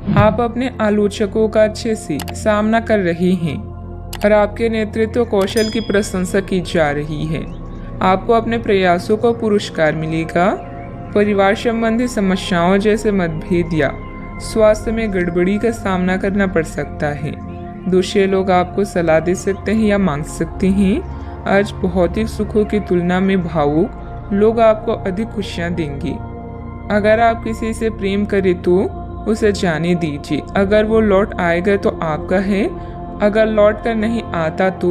आप अपने आलोचकों का अच्छे से सामना कर रहे हैं और आपके नेतृत्व कौशल की प्रशंसा की जा रही है। आपको अपने प्रयासों का पुरस्कार मिलेगा। परिवार संबंधी समस्याओं जैसे मतभेद या स्वास्थ्य में गड़बड़ी का सामना करना पड़ सकता है। दूसरे लोग आपको सलाह दे सकते हैं या मांग सकते हैं। आज भौतिक सुखों की तुलना में भावुक लोग आपको अधिक खुशियां देंगे। अगर आप किसी से प्रेम करें तो उसे जाने दीजिए। अगर वो लौट आएगा तो आपका है, अगर लौट कर नहीं आता तो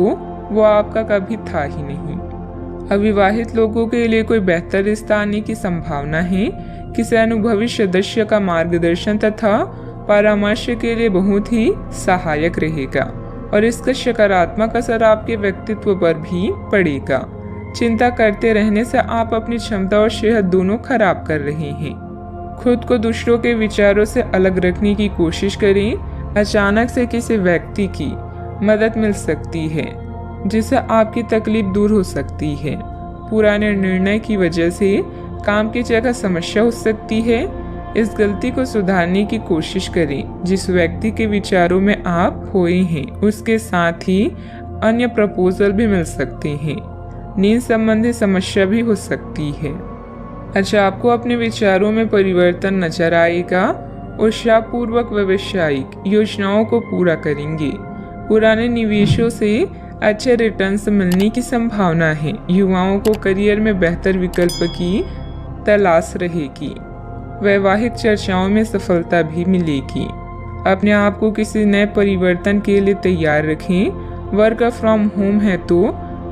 वो आपका कभी था ही नहीं। अविवाहित लोगों के लिए कोई बेहतर रिश्ता आने की संभावना है। किसी अनुभवी सदस्य का मार्गदर्शन तथा परामर्श के लिए बहुत ही सहायक रहेगा और इसका सकारात्मक असर आपके व्यक्तित्व पर भी पड़ेगा। चिंता करते रहने से आप अपनी क्षमता और सेहत दोनों खराब कर रहे हैं। खुद को दूसरों के विचारों से अलग रखने की कोशिश करें। अचानक से किसी व्यक्ति की मदद मिल सकती है जिससे आपकी तकलीफ दूर हो सकती है। पुराने निर्णय की वजह से काम की जगह समस्या हो सकती है। इस गलती को सुधारने की कोशिश करें। जिस व्यक्ति के विचारों में आप खोए हैं उसके साथ ही अन्य प्रपोजल भी मिल सकते हैं। नींद संबंधी समस्या भी हो सकती है। अच्छा, आपको अपने विचारों में परिवर्तन नजर आएगा। उत्साहपूर्वक व्यावसायिक योजनाओं को पूरा करेंगे। पुराने निवेशों से अच्छे रिटर्न्स मिलने की संभावना है। युवाओं को करियर में बेहतर विकल्प की तलाश रहेगी। वैवाहिक चर्चाओं में सफलता भी मिलेगी। अपने आप को किसी नए परिवर्तन के लिए तैयार रखें। वर्क फ्रॉम होम है तो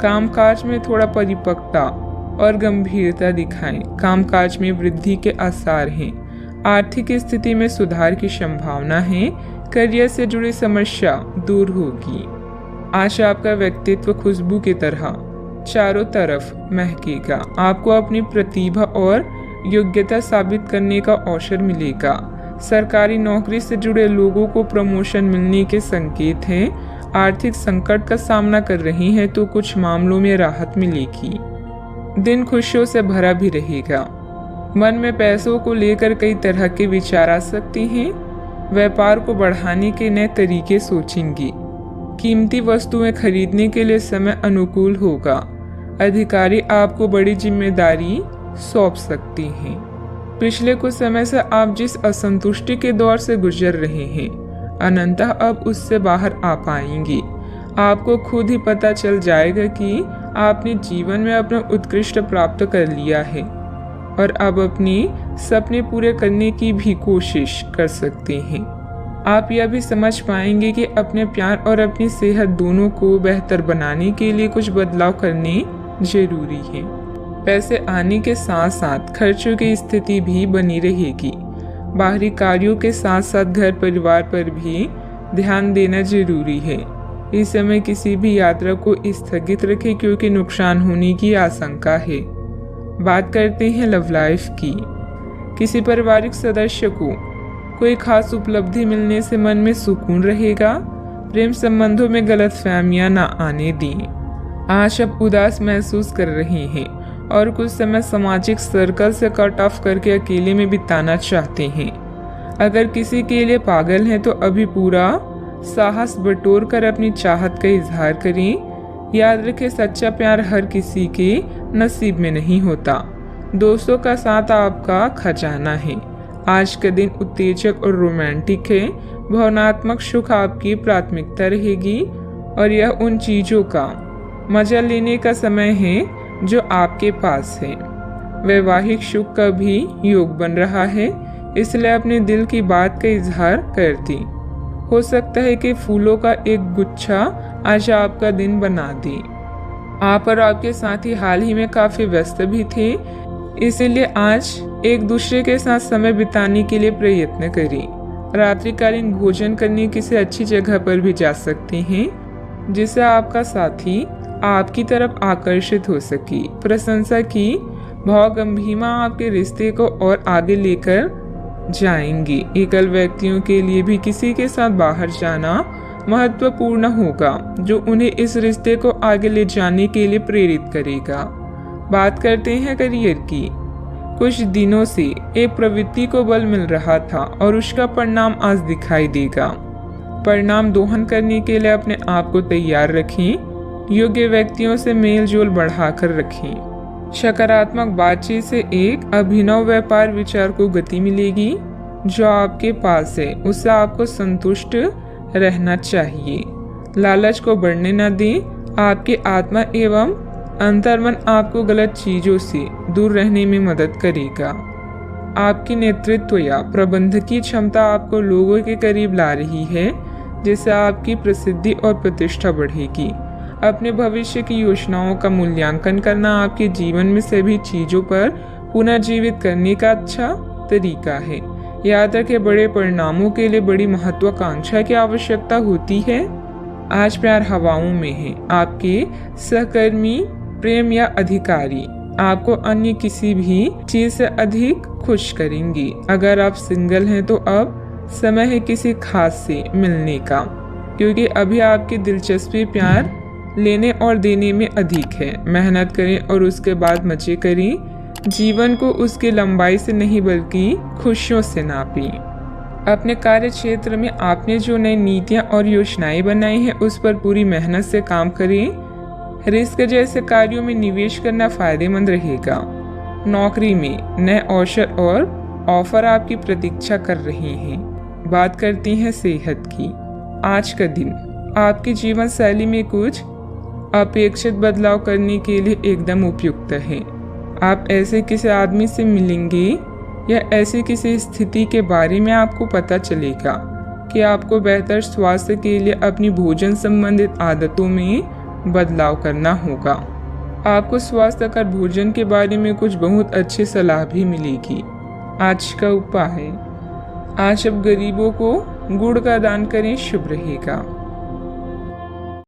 कामकाज में थोड़ा परिपक्वता और गंभीरता दिखाएं। कामकाज में वृद्धि के आसार हैं। आर्थिक स्थिति में सुधार की संभावना है। करियर से जुड़ी समस्या दूर होगी। आज आपका व्यक्तित्व खुशबू की तरह चारों तरफ महकेगा। आपको अपनी प्रतिभा और योग्यता साबित करने का अवसर मिलेगा। सरकारी नौकरी से जुड़े लोगों को प्रमोशन मिलने के संकेत हैं। आर्थिक संकट का सामना कर रहे हैं तो कुछ मामलों में राहत मिलेगी। दिन खुशियों से भरा भी रहेगा। मन में पैसों को लेकर कई तरह के विचार आ सकते हैं। व्यापार को बढ़ाने के नए तरीके सोचेंगे। कीमती वस्तुएं खरीदने के लिए समय अनुकूल होगा। अधिकारी आपको बड़ी जिम्मेदारी सौंप सकते हैं। पिछले कुछ समय से आप जिस असंतुष्टि के दौर से गुजर रहे हैं अनंतः अब उससे बाहर आ पाएंगे। आपको खुद ही पता चल जाएगा कि आपने जीवन में अपना उत्कृष्ट प्राप्त कर लिया है और अब अपने सपने पूरे करने की भी कोशिश कर सकते हैं। आप यह भी समझ पाएंगे कि अपने प्यार और अपनी सेहत दोनों को बेहतर बनाने के लिए कुछ बदलाव करने जरूरी है। पैसे आने के साथ साथ खर्चों की स्थिति भी बनी रहेगी। बाहरी कार्यों के साथ साथ घर परिवार पर भी ध्यान देना जरूरी है। इस समय किसी भी यात्रा को स्थगित रखें क्योंकि नुकसान होने की आशंका है। बात करते हैं लव लाइफ की। किसी पारिवारिक सदस्य को कोई खास उपलब्धि मिलने से मन में सुकून रहेगा। प्रेम संबंधों में गलतफहमियां ना आने दें। आज आप उदास महसूस कर रहे हैं और कुछ समय सामाजिक सर्कल से कट ऑफ करके अकेले में बिताना चाहते हैं। अगर किसी के लिए पागल हैं तो अभी पूरा साहस बटोर कर अपनी चाहत का इजहार करें। याद रखें, सच्चा प्यार हर किसी के नसीब में नहीं होता। दोस्तों का साथ आपका खजाना है। आज का दिन उत्तेजक और रोमांटिक है। भावनात्मक सुख आपकी प्राथमिकता रहेगी और यह उन चीजों का मजा लेने का समय है जो आपके पास है। वैवाहिक सुख का भी योग बन रहा है, इसलिए अपने दिल की बात का इजहार कर दें। हो सकता है कि फूलों का एक गुच्छा आज आपका दिन बना दे। आप और आपके साथी हाल ही में काफी व्यस्त भी थे, इसीलिए आज एक दूसरे के साथ समय बिताने के लिए प्रयत्न करें। रात्रिकालीन भोजन करने किसी अच्छी जगह पर भी जा सकते हैं जिससे आपका साथी आपकी तरफ आकर्षित हो सके। प्रशंसा की भावगंभीरता आपके रिश्ते को और आगे लेकर जाएंगे। एकल व्यक्तियों के लिए भी किसी के साथ बाहर जाना महत्वपूर्ण होगा जो उन्हें इस रिश्ते को आगे ले जाने के लिए प्रेरित करेगा। बात करते हैं करियर की। कुछ दिनों से एक प्रवृत्ति को बल मिल रहा था और उसका परिणाम आज दिखाई देगा। परिणाम दोहन करने के लिए अपने आप को तैयार रखें। योग्य व्यक्तियों से मेल जोल बढ़ाकर रखें। सकारात्मक बातचीत से एक अभिनव व्यापार विचार को गति मिलेगी। जो आपके पास है उससे आपको संतुष्ट रहना चाहिए। लालच को बढ़ने न दें। आपकी आत्मा एवं अंतर्मन आपको गलत चीजों से दूर रहने में मदद करेगा। आपकी नेतृत्व या प्रबंधन की क्षमता आपको लोगों के करीब ला रही है, जिससे आपकी प्रसिद्धि और प्रतिष्ठा बढ़ेगी। अपने भविष्य की योजनाओं का मूल्यांकन करना आपके जीवन में सभी चीजों पर पुनर्जीवित करने का अच्छा तरीका है। याद रखें, बड़े परिणामों के लिए बड़ी महत्वाकांक्षा की आवश्यकता होती है। आज प्यार हवाओं में है। आपके सहकर्मी, प्रेम या अधिकारी आपको अन्य किसी भी चीज से अधिक खुश करेंगी। अगर आप सिंगल हैं तो अब समय है किसी खास से मिलने का, क्योंकि अभी आपकी दिलचस्पी प्यार लेने और देने में अधिक है। मेहनत करें और उसके बाद मजे करें। जीवन को उसकी लंबाई से नहीं बल्कि खुशियों से नापें। अपने कार्य क्षेत्र में आपने जो नई नीतियां और योजनाएं बनाई हैं उस पर पूरी मेहनत से काम करें। रिस्क जैसे कार्यों में निवेश करना फायदेमंद रहेगा। नौकरी में नए अवसर और ऑफर आपकी प्रतीक्षा कर रहे हैं। बात करती हैं सेहत की। आज का दिन आपकी जीवन शैली में कुछ अपेक्षित बदलाव करने के लिए एकदम उपयुक्त है। आप ऐसे किसी आदमी से मिलेंगे या ऐसी किसी स्थिति के बारे में आपको पता चलेगा कि आपको बेहतर स्वास्थ्य के लिए अपनी भोजन संबंधित आदतों में बदलाव करना होगा। आपको स्वास्थ्यकर भोजन के बारे में कुछ बहुत अच्छी सलाह भी मिलेगी। आज का उपाय, आज अब गरीबों को गुड़ का दान करें, शुभ रहेगा।